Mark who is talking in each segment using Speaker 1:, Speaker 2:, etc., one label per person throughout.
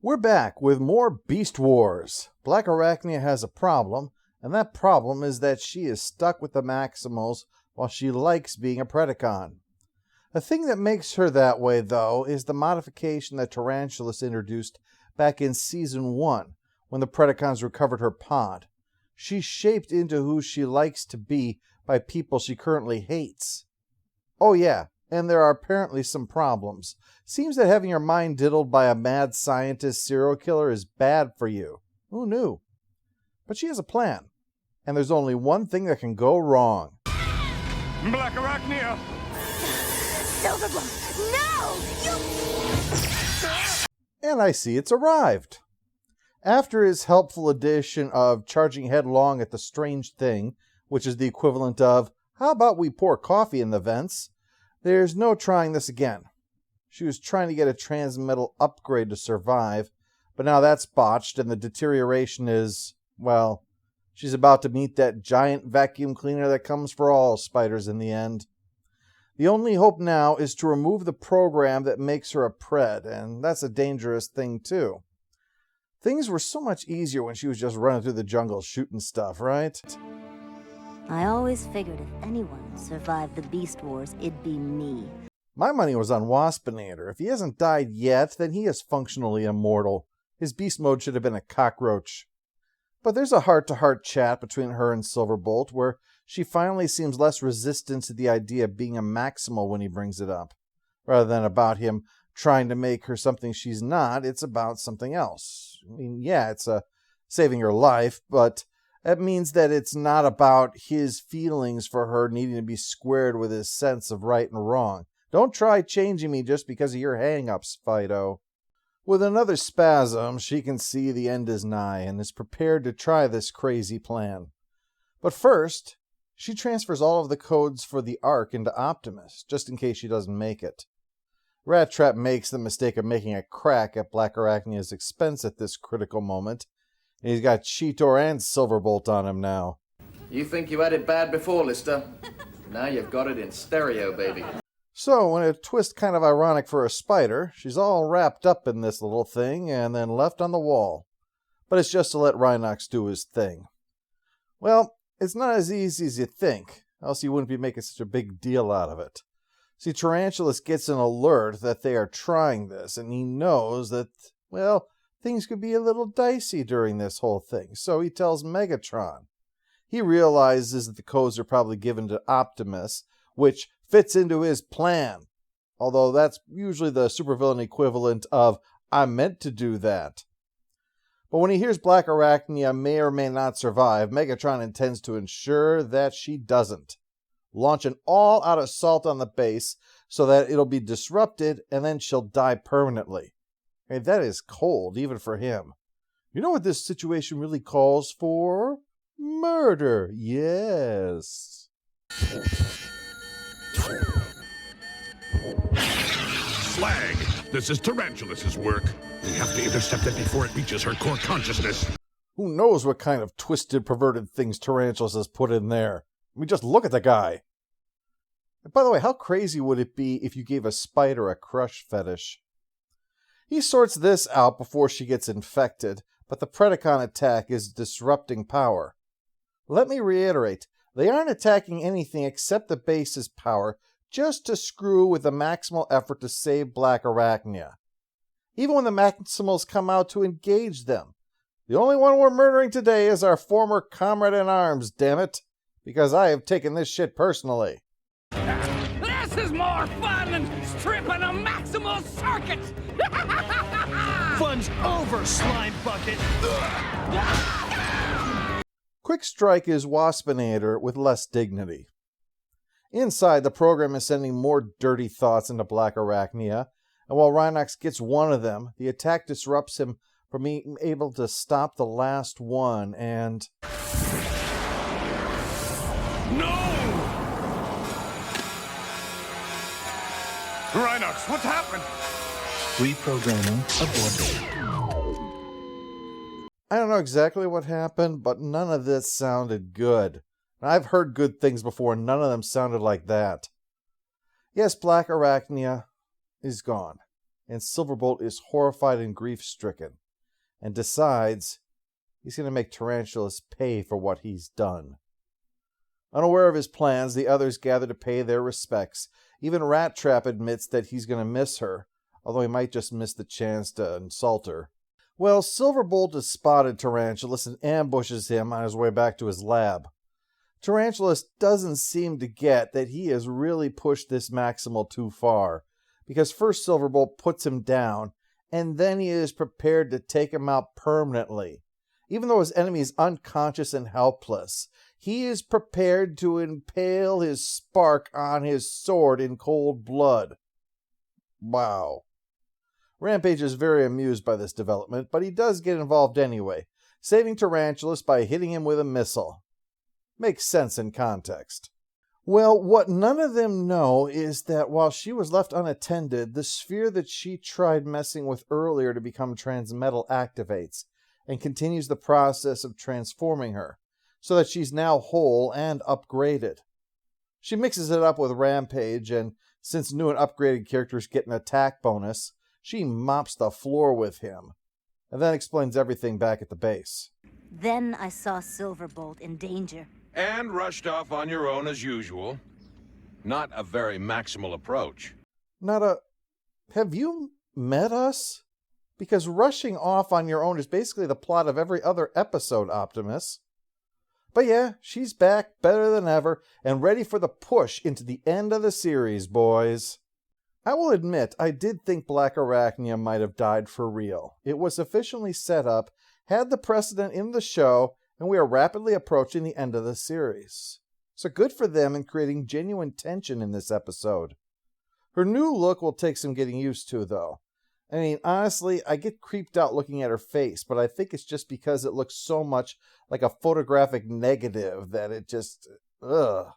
Speaker 1: We're back with more Beast Wars. Black Arachnia has a problem, and that problem is that she is stuck with the Maximals while she likes being a Predacon. The thing that makes her that way, though, is the modification that Tarantulas introduced back in Season 1, when the Predacons recovered her pod. She's shaped into who she likes to be by people she currently hates. Oh yeah, and there are apparently some problems. Seems that having your mind diddled by a mad scientist serial killer is bad for you. Who knew? But she has a plan, and there's only one thing that can go wrong.
Speaker 2: Black Arachnia!
Speaker 3: Silverblood, no! You...
Speaker 1: And I see it's arrived. After his helpful addition of charging headlong at the strange thing, which is the equivalent of, how about we pour coffee in the vents, there's no trying this again. She was trying to get a transmetal upgrade to survive, but now that's botched and the deterioration is, well, she's about to meet that giant vacuum cleaner that comes for all spiders in the end. The only hope now is to remove the program that makes her a pred, and that's a dangerous thing too. Things were so much easier when she was just running through the jungle shooting stuff, right?
Speaker 3: I always figured if anyone survived the Beast Wars, it'd be me.
Speaker 1: My money was on Waspinator. If he hasn't died yet, then he is functionally immortal. His beast mode should have been a cockroach. But there's a heart-to-heart chat between her and Silverbolt, where she finally seems less resistant to the idea of being a Maximal when he brings it up. Rather than about him trying to make her something she's not, it's about something else. I mean, yeah, it's saving her life, but that means that it's not about his feelings for her needing to be squared with his sense of right and wrong. Don't try changing me just because of your hang-ups, Fido. With another spasm, she can see the end is nigh and is prepared to try this crazy plan. But first, she transfers all of the codes for the Ark into Optimus, just in case she doesn't make it. Rat Trap makes the mistake of making a crack at Black Arachnia's expense at this critical moment, and he's got Cheetor and Silverbolt on him now.
Speaker 4: You think you had it bad before, Lister? Now you've got it in stereo, baby.
Speaker 1: So, in a twist kind of ironic for a spider, she's all wrapped up in this little thing and then left on the wall. But it's just to let Rhinox do his thing. Well, it's not as easy as you think, else you wouldn't be making such a big deal out of it. See, Tarantulas gets an alert that they are trying this, and he knows that, well, things could be a little dicey during this whole thing, so he tells Megatron. He realizes that the codes are probably given to Optimus, which fits into his plan, although that's usually the supervillain equivalent of, I meant to do that. But when he hears Black Arachnia may or may not survive, Megatron intends to ensure that she doesn't. Launch an all-out assault on the base so that it'll be disrupted and then she'll die permanently. Hey, that is cold, even for him. You know what this situation really calls for? Murder, yes.
Speaker 2: Slag! This is Tarantulas' work. We have to intercept it before it reaches her core consciousness.
Speaker 1: Who knows what kind of twisted, perverted things Tarantulas has put in there? I mean, just look at the guy. And by the way, how crazy would it be if you gave a spider a crush fetish? He sorts this out before she gets infected, but the Predacon attack is disrupting power. Let me reiterate, they aren't attacking anything except the base's power, just to screw with the maximal effort to save Black Arachnia. Even when the Maximals come out to engage them. The only one we're murdering today is our former comrade-in-arms, damn it. Because I have taken this shit personally.
Speaker 5: This is more fun than stripping a Maximal circuit!
Speaker 6: Fun's over, slime bucket!
Speaker 1: Quick Strike is Waspinator with less dignity. Inside, the program is sending more dirty thoughts into Black Arachnia, and while Rhinox gets one of them, the attack disrupts him from being able to stop the last one, and...
Speaker 2: No! Rhinox, what's happened?
Speaker 6: Reprogramming aborted.
Speaker 1: I don't know exactly what happened, but none of this sounded good. I've heard good things before, and none of them sounded like that. Yes, Black Arachnia is gone. and Silverbolt is horrified and grief-stricken, and decides he's going to make Tarantulas pay for what he's done. Unaware of his plans, the others gather to pay their respects. Even Rat Trap admits that he's going to miss her, although he might just miss the chance to insult her. Well, Silverbolt has spotted Tarantulas and ambushes him on his way back to his lab. Tarantulas doesn't seem to get that he has really pushed this Maximal too far, because first Silverbolt puts him down, and then he is prepared to take him out permanently. Even though his enemy is unconscious and helpless, he is prepared to impale his spark on his sword in cold blood. Wow. Rampage is very amused by this development, but he does get involved anyway, saving Tarantulas by hitting him with a missile. Makes sense in context. Well, what none of them know is that while she was left unattended, the sphere that she tried messing with earlier to become transmetal activates and continues the process of transforming her, so that she's now whole and upgraded. She mixes it up with Rampage, and since new and upgraded characters get an attack bonus, she mops the floor with him, and then explains everything back at the base.
Speaker 3: Then I saw Silverbolt in danger.
Speaker 7: And rushed off on your own as usual. Not a very Maximal approach.
Speaker 1: Have you met us? Because rushing off on your own is basically the plot of every other episode, Optimus. But yeah, she's back better than ever and ready for the push into the end of the series, boys. I will admit, I did think Black Arachnia might have died for real. It was sufficiently set up, had the precedent in the show, and we are rapidly approaching the end of the series. So good for them in creating genuine tension in this episode. Her new look will take some getting used to, though. I mean, honestly, I get creeped out looking at her face, but I think it's just because it looks so much like a photographic negative that it just... ugh.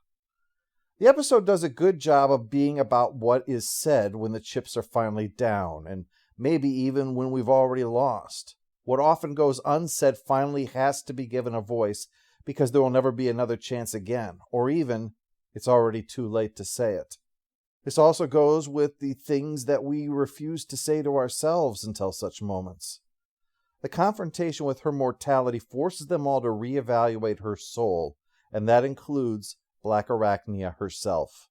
Speaker 1: The episode does a good job of being about what is said when the chips are finally down, and maybe even when we've already lost. What often goes unsaid finally has to be given a voice because there will never be another chance again, or even it's already too late to say it. This also goes with the things that we refuse to say to ourselves until such moments. The confrontation with her mortality forces them all to reevaluate her soul, and that includes Black Arachnia herself.